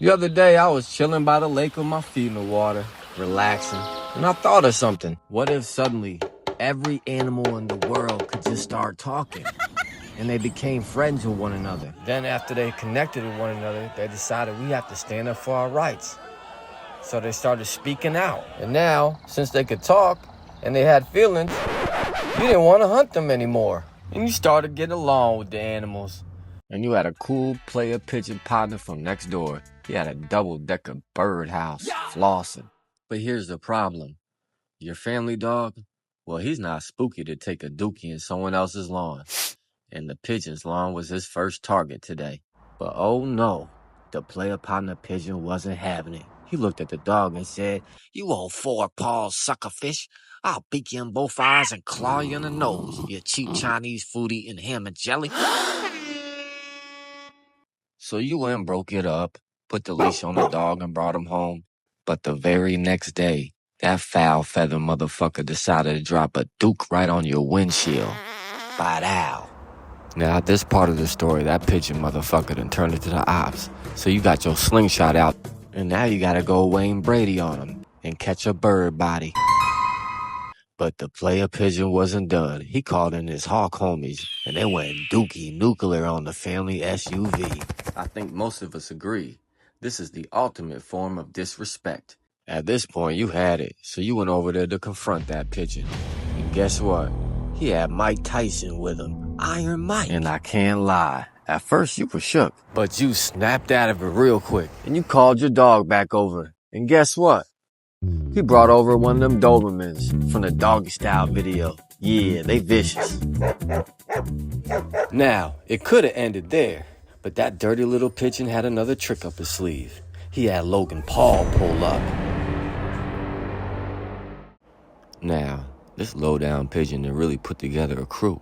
The other day, I was chilling by the lake with my feet in the water, relaxing, and I thought of something. What if suddenly every animal in the world could just start talking, and they became friends with one another? Then after they connected with one another, they decided we have to stand up for our rights. So they started speaking out. And now, since they could talk, and they had feelings, you didn't want to hunt them anymore. And you started getting along with the animals. And you had a cool player pigeon partner from next door. He had a double-decker birdhouse, flossing. But here's the problem. Your family dog, well, he's not spooky to take a dookie in someone else's lawn. And the pigeon's lawn was his first target today. But oh no, the player partner pigeon wasn't having it. He looked at the dog and said, "You old four-paws suckerfish. I'll beak you in both eyes and claw you in the nose, you cheap Chinese foodie and ham and jelly." So you went and broke it up, put the leash on the dog and brought him home. But the very next day, that foul feather motherfucker decided to drop a duke right on your windshield. Ba-dow. Now, at this part of the story, that pigeon motherfucker done turned into the ops. So you got your slingshot out, and now you gotta go Wayne Brady on him and catch a bird body. But the player pigeon wasn't done. He called in his hawk homies, and they went dookie nuclear on the family SUV. I think most of us agree. This is the ultimate form of disrespect. At this point, you had it, so you went over there to confront that pigeon. And guess what? He had Mike Tyson with him. Iron Mike. And I can't lie. At first, you were shook. But you snapped out of it real quick. And you called your dog back over. And guess what? He brought over one of them Dobermans from the Doggy Style video. Yeah, they vicious. Now, it could have ended there, but that dirty little pigeon had another trick up his sleeve. He had Logan Paul pull up. Now, this low-down pigeon had really put together a crew,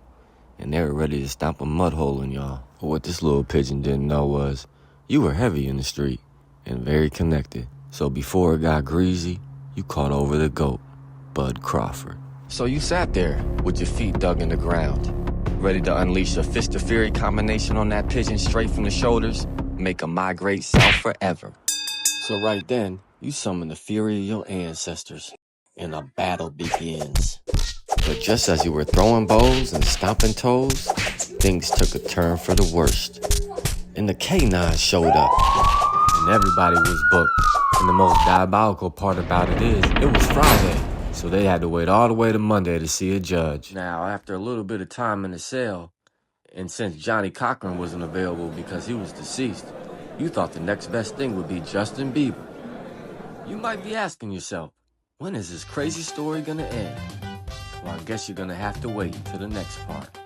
and they were ready to stomp a mud hole in y'all. But what this little pigeon didn't know was, you were heavy in the street and very connected. So before it got greasy, you caught over the GOAT, Bud Crawford. So you sat there with your feet dug in the ground, ready to unleash a fist of fury combination on that pigeon straight from the shoulders, make him migrate south forever. So right then, you summon the fury of your ancestors, and a battle begins. But just as you were throwing bows and stomping toes, things took a turn for the worst. And the K9 showed up, and everybody was booked. And the most diabolical part about it is, it was Friday, so they had to wait all the way to Monday to see a judge. Now, after a little bit of time in the cell, and since Johnny Cochran wasn't available because he was deceased, you thought the next best thing would be Justin Bieber. You might be asking yourself, when is this crazy story gonna end? Well, I guess you're gonna have to wait till the next part.